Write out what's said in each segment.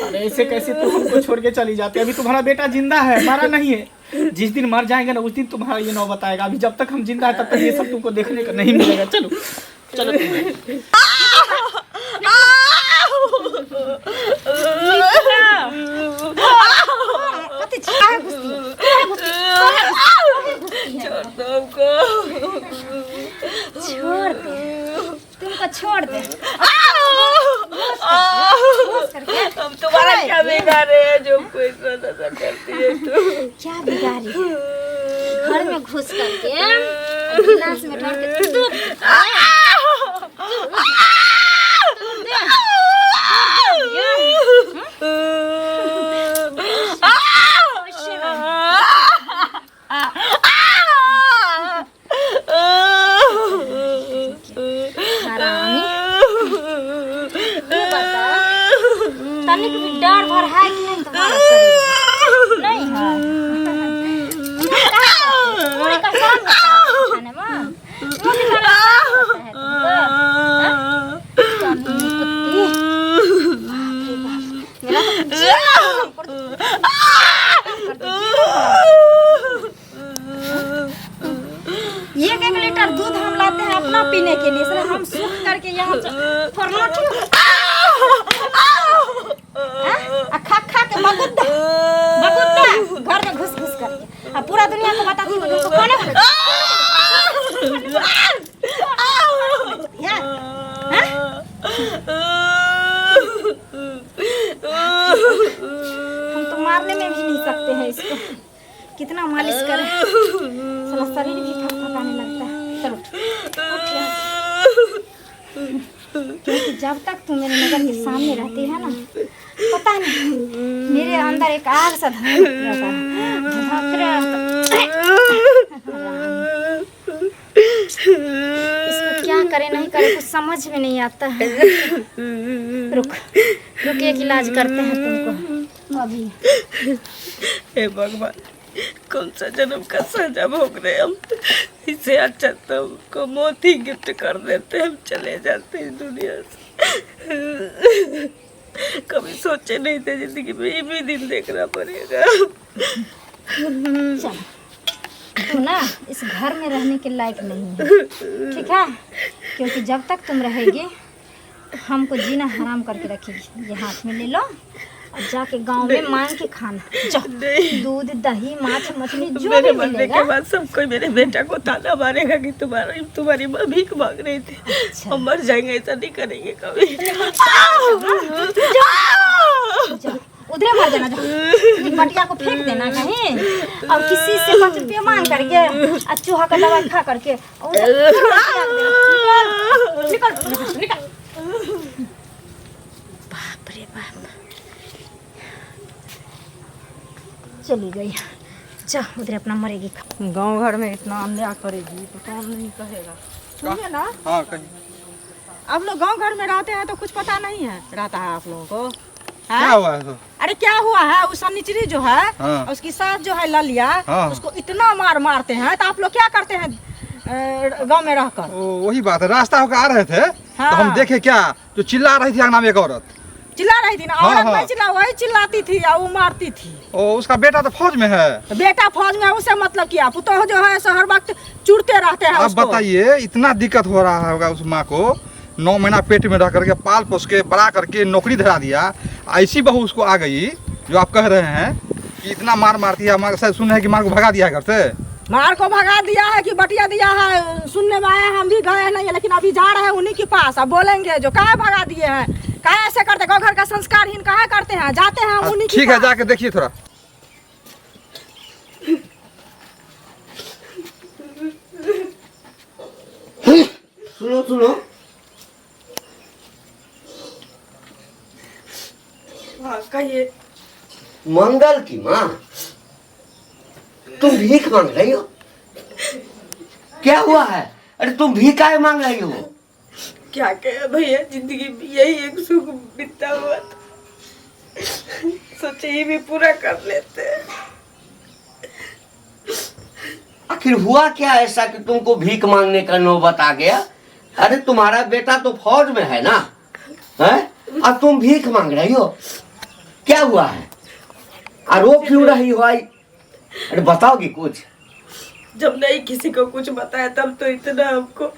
अरे ऐसे कैसे तुम हमको छोड़ के चली जाते? अभी तुम्हारा बेटा जिंदा है, मारा नहीं है। जिस दिन मर जाएंगे ना उस दिन तुम्हारा ये नौबत आएगा। अभी जब तक हम जिंदा है तब तक ये सब तुमको देखने का नहीं मिलेगा। चलो चलो छोड़ दे, तुमको छोड़ दे। हम तुम्हारा क्या बिगाड़े हैं जो कोई ऐसा करती है? तो क्या बिगाड़ी? घर में घुस करके गिलास में डाल के दूध तनिक भी डर भर है कि नहीं तुम्हारा शरीर? नहीं है। पूरी कसम खाने में वो भी खाना होता है तुमको। मेरा एक लीटर दूध हम लाते हैं अपना पीने के लिए, इसलिए हम सूख करके यहाँ खा के बगुद्दा घर में घुस घुस करके अब पूरा दुनिया को बताती हूँ तुमको कौन हम तो मारने में भी नहीं सकते हैं इसको। कितना मालिश करें, सारा शरीर भी फटफटाने लगता है। चलो उठ यहाँ। क्योंकि जब तक तुम मेरे नजर के सामने रहती है ना, पता नहीं मेरे अंदर एक आग सा इसको क्या करे नहीं करे कुछ समझ में नहीं आता है। रुक रुक, एक इलाज करते हैं तुमको अभी। हे भगवान, कौन सा जन्म का सजा भोग रहे हम। इससे अच्छा तो हमको मौत ही गिफ्ट कर देते, हम चले जाते इस दुनिया से। कभी सोचे नहीं थे जिंदगी में ये भी दिन देखना पड़ेगा। चल तुम ना इस घर में रहने के लायक नहीं है, ठीक है? क्योंकि जब तक तुम रहेगी हमको जीना हराम करके रखेगी। ये हाथ में ले लो और जाके गांव में मांग के खाना। जाओ, दूध दही माछ मछली जो मेरे भी मरने मिलेगा। के बाद सब कोई मेरे बेटा को ताना मारेगा कि तुम्हारी माँ भीख मांग रही थी। अच्छा। हम मर जाएंगे, ऐसा नहीं करेंगे कभी। उधर मर जाना, जाओ बटिया को फेंक देना कहीं और किसी से 5 रुपया मांग करके और चूहा का दवा खा करके निकल निकल। बाप रे बाप, चली गई। जा उधर अपना मरेगी। गांव घर में इतना अन्याय करेगी तो कौन नहीं कहेगा। सुनिए ना, हाँ कहीं आप लोग गांव घर में रहते हैं तो कुछ पता नहीं है रहता है आप लोगों को? क्या हुआ है तो? अरे क्या हुआ है, उस सनिचरी जो है हाँ। उसकी सास जो है ललिया, हाँ। उसको इतना मारते हैं तो आप लोग क्या करते हैं गांव में रहकर? वही बात है, रास्ता होकर आ रहे थे हाँ। तो हम देखे क्या जो चिल्ला रही थी आंगना में एक औरत। चिल्ला रही थी ना, हाँ, औरत हाँ। नहीं चिल्ला, वही चिल्लाती थी और वो मारती थी। उसका बेटा तो फौज में है। बेटा फौज में है, उससे मतलब क्या? पुतोह जो है हर वक्त चुड़ते रहते हैं अब उसको। बताइए इतना दिक्कत हो रहा होगा उस माँ को, 9 महीना पेट में रह करके पाल पोस के बड़ा करके नौकरी धरा दिया। ऐसी बहू उसको आ गई जो आप कह रहे हैं कि इतना मारती है। हमारे साथ सुन है कि मार को भगा दिया है घर से। मार को भगा दिया है कि बटिया दिया है, सुनने में आया है। हम भी गए नहीं है, लेकिन अभी जा रहे हैं उन्हीं के पास। अब बोलेंगे जो काहे भगा दिए हैं, काहे ऐसे करते, गाँव घर का संस्कारहीन काहे करते हैं, जाते हैं उन्हीं के ठीक है, पास। जाके देखिए थोड़ा। सुनो सुनो, हाँ कहिए। मंगल की माँ, तुम भीख मांग रही हो? क्या हुआ है? अरे तुम भीख काहे मांग रही हो? क्या कहे भैया, जिंदगी में यही एक सुख बीता हुआ था, सोचे ये भी पूरा कर लेते हैं। आखिर हुआ क्या ऐसा कि तुमको भीख मांगने का नौबत आ गया? अरे तुम्हारा बेटा तो फौज में है ना, है? अब तुम भीख मांग रही हो? क्या हुआ है? रो क्यों रही हो? अरे बताओगी कुछ? जब नहीं किसी को कुछ बताया तब तो इतना हमको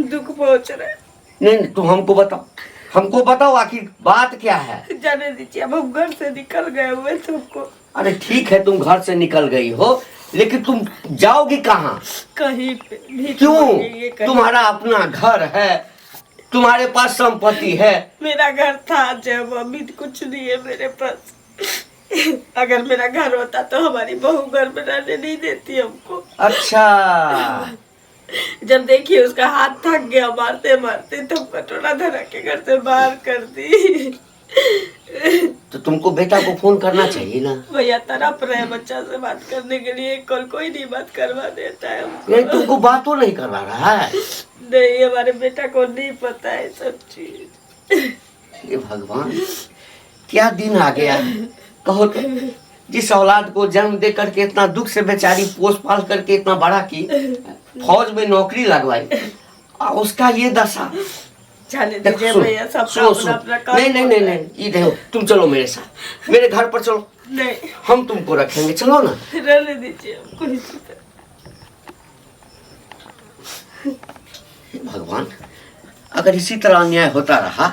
दुख पहुंच रहा है। नहीं तुम हमको बताओ आखिर बात क्या है? जाने दीजिए, अब हम घर से निकल गए हुए तुमको। अरे ठीक है, तुम घर से निकल गई हो, लेकिन तुम जाओगी कहाँ? कहीं पे भी क्यों? तुम्हारा अपना घर है, तुम्हारे पास संपत्ति है। मेरा घर था जब, अभी कुछ नहीं है मेरे पास। अगर मेरा घर होता तो हमारी बहू घर में रहने नहीं देती हमको। अच्छा, जब देखिए उसका हाथ थक गया मारते मारते, तब कटोरा धरा के घर से बाहर कर दी। तो तुमको बेटा को फोन करना चाहिए ना। भैया तड़प रहे बच्चा से बात करने के लिए, कल कोई नहीं बात करवा देता है हमको। नहीं तुमको बात तो नहीं करवा रहा है। नहीं, हमारे बेटा को नहीं पता है सब चीज। हे भगवान, क्या दिन आ गया है। कहो तो, जिस औलाद को जन्म दे करके इतना दुख से बेचारी पोस पाल करके इतना बड़ा की, फौज में नौकरी लगवाई, और उसका ये दशा। जाने दीजिए भैया, सब अपना काम। नहीं, ये देखो, तुम चलो मेरे साथ, मेरे घर पर चलो। नहीं, हम तुमको रखेंगे, चलो ना। रहने दीजिए हमको इसी तरह। हे भगवान, अगर इसी तरह अन्याय होता रहा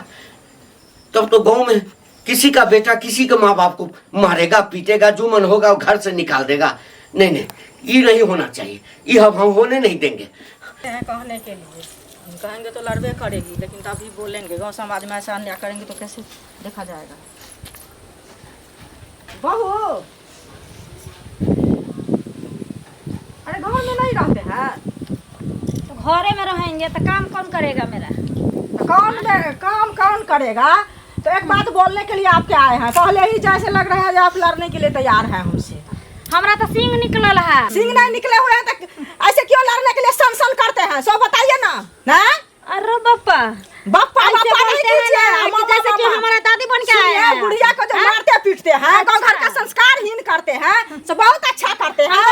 तब तो गांव में किसी का बेटा किसी के माँ बाप को मारेगा, पीटेगा, जो मन होगा वो घर से निकाल देगा। नहीं, ये नहीं होना चाहिए, ये हम होने नहीं देंगे। कहने के लिए हम कहेंगे तो लड़बे करेगी, लेकिन तभी बोलेंगे। गांव समाज में ऐसा अन्याय करेंगे तो कैसे देखा जाएगा? बहू, अरे गांव में नहीं रहते हैं तो घरे में रहेंगे तो काम कौन करेगा मेरा? तो काम कौन करेगा? तो एक बात बोलने के लिए आप क्या आए हैं? पहले ही जैसे लग रहा है जो आप लड़ने के लिए तैयार हैं हमसे। हमरा तो सिंह निकलल है। सिंह नहीं निकले हुए हैं तो ऐसे क्यों लड़ने के लिए सन करते हैं? सो बताइए ना। अरे बापा, बापा ऐसे बापा नहीं बोलते हैं कीजिए। ना, कि जैसे कि हमारा दादी बन के आए सुनिए, हैं। बुढ़िया को जो मारते पीटते हैं, गाँव घर का संस्कारहीन करते हैं, सब बहुत अच्छा करते हैं।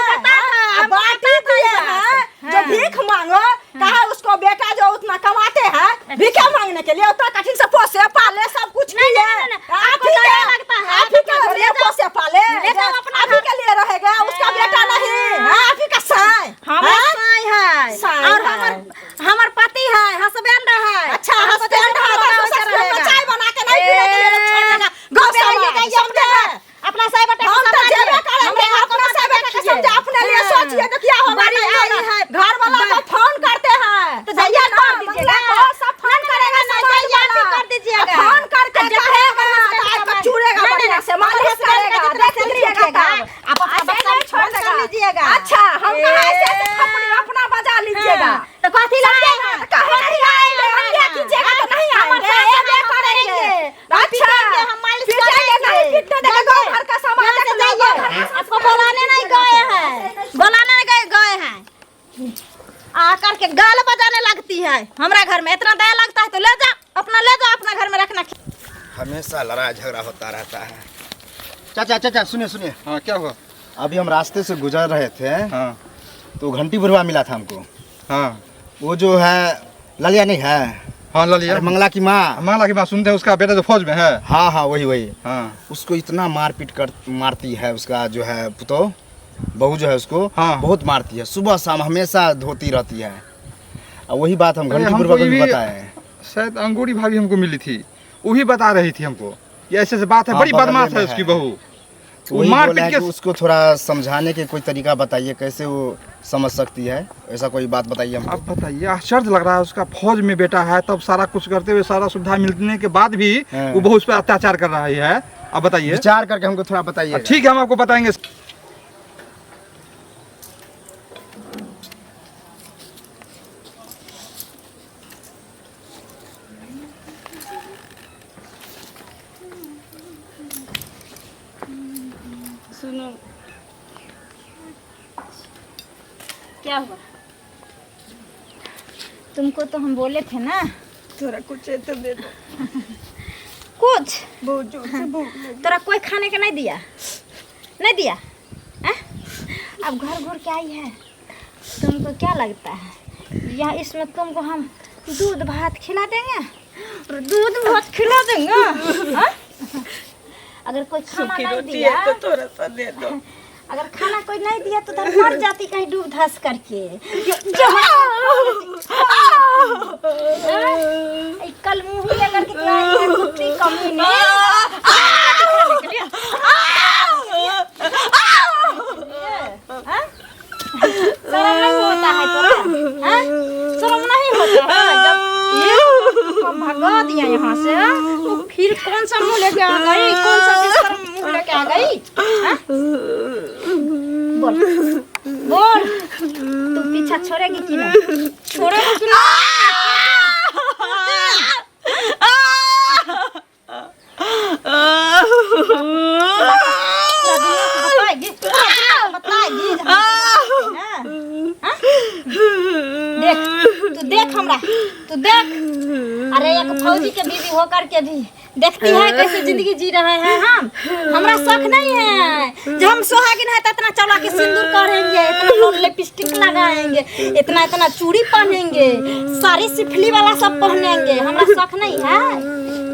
अब बाटी दिए हैं जो भीख मांगो, कहा उसको बेटा जो उतना कमाते हैं भीखे मांगने के लिए, उतना कठिन से पोसे पाले सब कुछ नहीं है। आपको तो ये लगता है आप ही के लिए पोसे पाले, ले जाओ अपना आप ही के लिए रहेगा, उसका बेटा नहीं। आप ही का साय, हमारा साई है साई और है। हमर पति है, हस्बैंड है। अच्छा हस्बैंड है तो ससुर में चाय बना के नहीं पीने के लिए छोड़ देगा। गाँव समाज समझे? अपना साई बेटा हम तो जेबे करेंगे, अपना से बेटा के समझे, अपने लिए सोचिए तो क्या होगा। बड़ी आई है। घर वाला को फोन करते हैं तो जाइए ना, कर दीजिएगा। मंगला को सब फोन करेगा, समाज जाइए वाला कर दीजिएगा। फोन करके जब कहेगा हस्बैंड तो का चूड़ेगा नहीं, बढ़िया से, नहीं, मालिश हस्बैंड करेगा, का देख तो लीजिएगा उठेगा। तब। आप अपना ऐसे बच्चा नहीं छोड़ फोन कर देगा। लीजिएगा। अच्छा, हम ए, ऐसे थप्पड़ी अपना बजा लीजिएगा। तो कथी लाएगा? कहे नहीं आएंगे, हल्ला कीजिएगा तो नहीं आएंगे, ये करेंगे। अच्छा, हम मालिश पीटेंगे नहीं, पीटने देंगे, गाँव घर का सामान यहाँ से लेके जाइए। जाओ। आपको बुलाने नहीं गए हैं, बुलाने नहीं गए हैं। आकर के गाल बजाने लगती है। हमरा घर में इतना दया लगता है तो ले जा, अपना घर में रखना। हमेशा लड़ाई झगड़ा होता रहता है। चाचा सुनिए। हाँ, क्या हुआ? अभी हम रास्ते से गुजर रहे थे, हाँ तो घंटी बुढ़वा मिला था हमको। हाँ वो जो है ललिया नहीं है, हाँ, ललिया अरे मंगला की माँ। मंगला की बात सुनते हैं, उसका बेटा जो फौज में है। हाँ वही। हाँ उसको इतना मारपीट मारती है, उसका जो है पुतो बहू जो है उसको हाँ। बहुत मारती है, सुबह शाम हमेशा धोती रहती है। और वही बात हम घंटी हमको बुढ़वा को ये भी भी- बताए। शायद अंगूरी भाभी हमको मिली थी, वही बता रही थी हमको ये ऐसे से बात है। हाँ, बड़ी बगल बदमाश में है उसकी है। बहू। तो वो वही मार बोला पीट है के कि उसको थोड़ा समझाने के कोई तरीका बताइए, कैसे वो समझ सकती है, ऐसा कोई बात बताइए हमको। अब बताइए, आश्चर्य लग रहा है, उसका फौज में बेटा है, तब सारा कुछ करते हुए, सारा सुविधा मिलने के बाद भी हाँ। वो बहुत उस पर अत्याचार कर रही है। अब बताइए। विचार करके हमको थोड़ा बताइए। ठीक है, हम आपको बताएंगे। सुनो, क्या हुआ? तुमको तो हम बोले थे ना थोड़ा कुछ है तो दे दो। कुछ। बहुत जोर से भूख लगी। तोरा कोई खाने का नहीं दिया? हैं? अब घर घूर के आई है, तुमको क्या लगता है यहाँ इसमें तुमको हम दूध भात खिला देंगे और दूध भात खिला देंगे? हाँ? अगर कोई खाना सूखी नहीं रोटी दिया, है तो थोड़ा सा दे दो। अगर खाना कोई नहीं दिया तो उधर मर जाती कहीं डूब धस करके। कल मुंह ही लेकर के क्या है, कुत्ती कमी नहीं। शर्म नहीं होता है तोरा? हाँ? शर्म नहीं होता है? जब ये भगा दिया यहाँ से, तो फिर कौन सा मुंह लेके आ गई? कौन सा बेशर्म मुंह लेके आ गई? हाँ? बोल बोल, तू पीछा छोड़ेगी कि नहीं? छोड़ेगी कि नहीं? बताएगी, बताएगी। देख, तू देख हमरा, तू देख। अरे एक फौजी के बीवी होकर के भी देखती है कैसे जिंदगी जी रहे हैं हम। हमरा शौक नहीं है जब हम सुहागिन है तो इतना चौड़ा के सिंदूर करेंगे, इतना लिपस्टिक लगाएंगे, इतना इतना चूड़ी पहनेंगे, साड़ी सिफली वाला सब पहनेंगे। हमरा शौक नहीं है,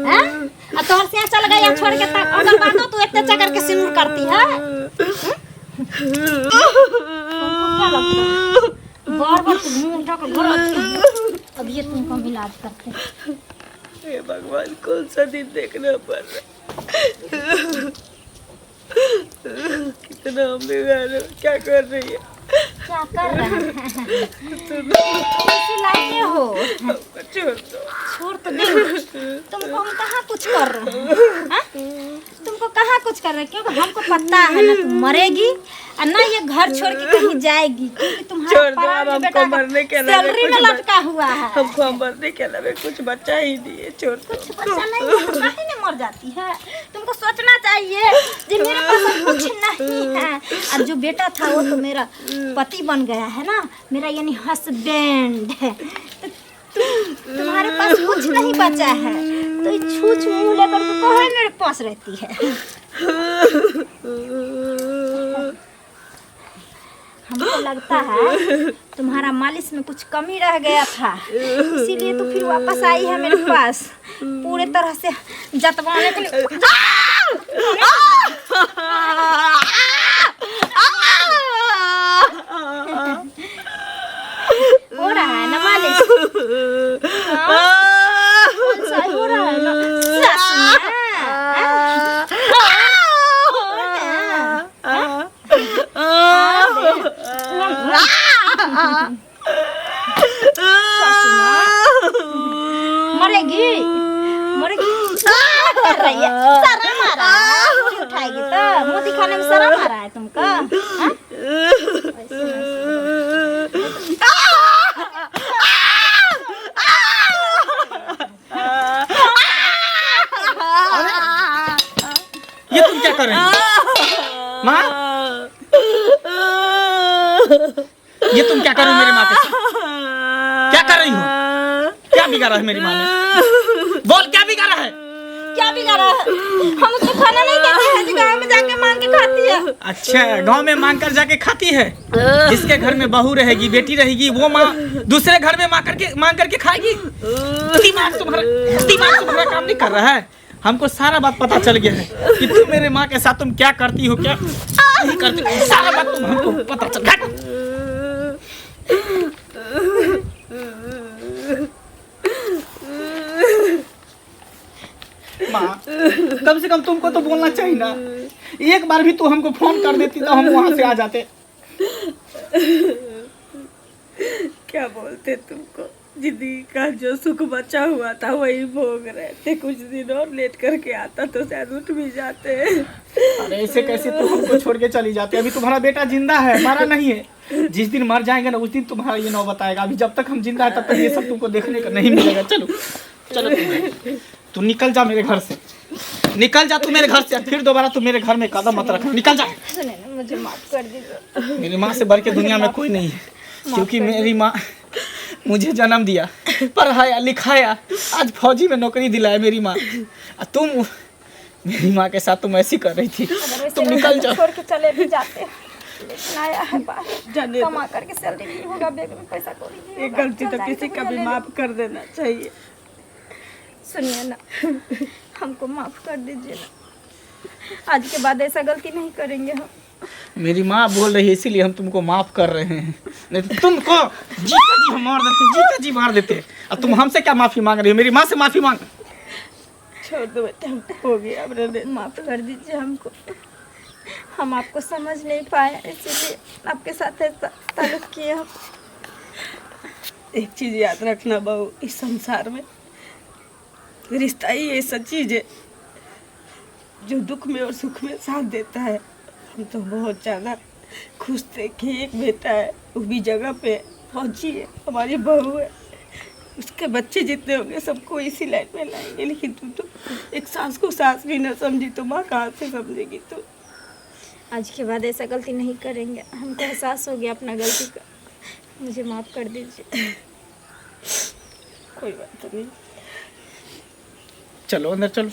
हैं? अब तोहर से चल गया छोड़ के, तक अगर बातो तू इतने चकर के सिंदूर करती है। क्या लगता है? बार बार मुंह उठा कर घर अब ये तुमको इलाज करते। हे भगवान, कौन सा दिन देखना पड़ रहा। कितना हम बेगार हो, क्या कर रही है? क्या कर रहे हैं? हो छोड़ दो। छोड़ तो दे। तुमको हम कहाँ कुछ कर रहे हैं? हाँ? तुमको कहाँ कुछ कर रहे हैं? क्योंकि हमको पता है ना तुम मरेगी और ना ये घर छोड़ के कहीं जाएगी, क्योंकि तुम्हारा छोड़ दो, अब हमको मरने के अलावा सैलरी में लटका हुआ है। हमको मरने के अलावा कुछ बच्चा ही नहीं है। छोड़ दो। कुछ बच्चा नहीं है तो काहे नहीं मर जाती है? तुमको सोचना चाहिए कि मेरे पास कुछ नहीं है, और जो बेटा था वो तो मेरा पति बन गया है ना, मेरा यानी हस्बैंड है। तो तुम्हारे पास कुछ नहीं बचा है, तो छूछ मुंह लेकर के कहे मेरे पास रहती है। हमको लगता है तुम्हारा मालिश में कुछ कमी रह गया था, इसीलिए तो फिर वापस आई है मेरे पास पूरे तरह से जतवाने के लिए। हो रहा है ना मालिश? कौन सा हो रहा है ना? मरेगी मरेगी। कर रही है, शर्म आ रहा है? मुंह उठाएगी तो मुंह दिखाने में शर्म आ रहा है तुमको? हाँ? ये तुम क्या कर रही हो माँ? ये तुम क्या कर रही हो मेरी माँ के साथ? क्या कर रही हो? क्या बिगाड़ा है मेरी माँ ने? बोल, क्या बिगाड़ा है? क्या बिगाड़ा है? हम उसको खाना नहीं देते हैं जो गाँव में जाके मांग के खाती है। अच्छा, गांव में मांग कर जाके खाती है? जिसके घर में बहू रहेगी, बेटी रहेगी, वो माँ दूसरे घर में मांग करके खाएगी? दिमाग तुम्हारा काम नहीं कर रहा है? हमको सारा बात पता चल गया है कि तुम मेरे माँ के साथ तुम क्या करती हो, क्या नहीं करती हो। सारा बात तुम हमको पता चल गया। माँ, कम से कम तुमको तो बोलना चाहिए ना। एक बार भी तू हमको फोन कर देती तो हम वहाँ से आ जाते। क्या बोलते तुमको? जिंदगी का जो सुख बचा हुआ था वही भोग रहे थे। कुछ दिन और लेट करके आता तो शायद उठ भी जाते। अरे ऐसे कैसे तुम हमको छोड़ के चली जाती? अभी तुम्हारा बेटा जिंदा है, मरा नहीं है। जिस दिन मर जाएंगे ना उस दिन तुम्हारा ये नौबत आएगा। अभी जब तक हम जिंदा है तब तक ये सब तुमको देखने का नहीं मिलेगा। चलो चलो, तू निकल जा मेरे घर से, निकल जा तू मेरे घर से। फिर दोबारा तू मेरे घर में कदम मत रख, निकल जा। सुने ना, मुझे माफ कर दीजिए। मेरी माँ से बढ़ के दुनिया में कोई नहीं है, क्योंकि मेरी माँ मुझे जन्म दिया, पढ़ाया लिखाया, आज फौजी में नौकरी दिलाया मेरी माँ। तुम मेरी माँ के साथ तुम ऐसी कर रही थी। तुम निकल जाओ। छोड़ के चले भी जाते, लेकिन आया है बाहर कमा करके सैलरी नहीं होगा, बैग में पैसा कौड़ी नहीं एक होगा, गलती तो चल किसी जाएगा, का भी ले माफ कर देना चाहिए। सुनिए ना, हमको माफ कर दीजिए ना। आज के बाद ऐसा गलती नहीं करेंगे हम। मेरी माँ बोल रही है इसीलिए हम तुमको माफ कर रहे हैं, नहीं तो तुमको जीता जी हम मार देते, जीता जी मार देते। अब तुम हमसे क्या माफी मांग रही हो? मेरी माँ से माफी मांग। छोड़ दो बेटा, हो गया, अब रहने दो। माफ कर दीजिए हमको, हम आपको समझ नहीं पाए इसीलिए आपके साथ ऐसा ताल्लुक किया हम। एक चीज याद रखना बहू, इस संसार में रिश्ता ही ऐसा चीज है जो दुख में और सुख में साथ देता है। हम तो बहुत ज़्यादा खुश थे कि एक बेटा है वो भी जगह पे पहुंची है, हमारी बहू है, उसके बच्चे जितने होंगे सबको इसी लाइन में लाएंगे। लेकिन तू तो एक सास को सास भी न समझी तो माँ कहाँ से समझेगी तू? आज के बाद ऐसा गलती नहीं करेंगे, हमको एहसास हो गया अपना गलती का, मुझे माफ़ कर दीजिए। कोई बात नहीं। चलो अंदर चलो।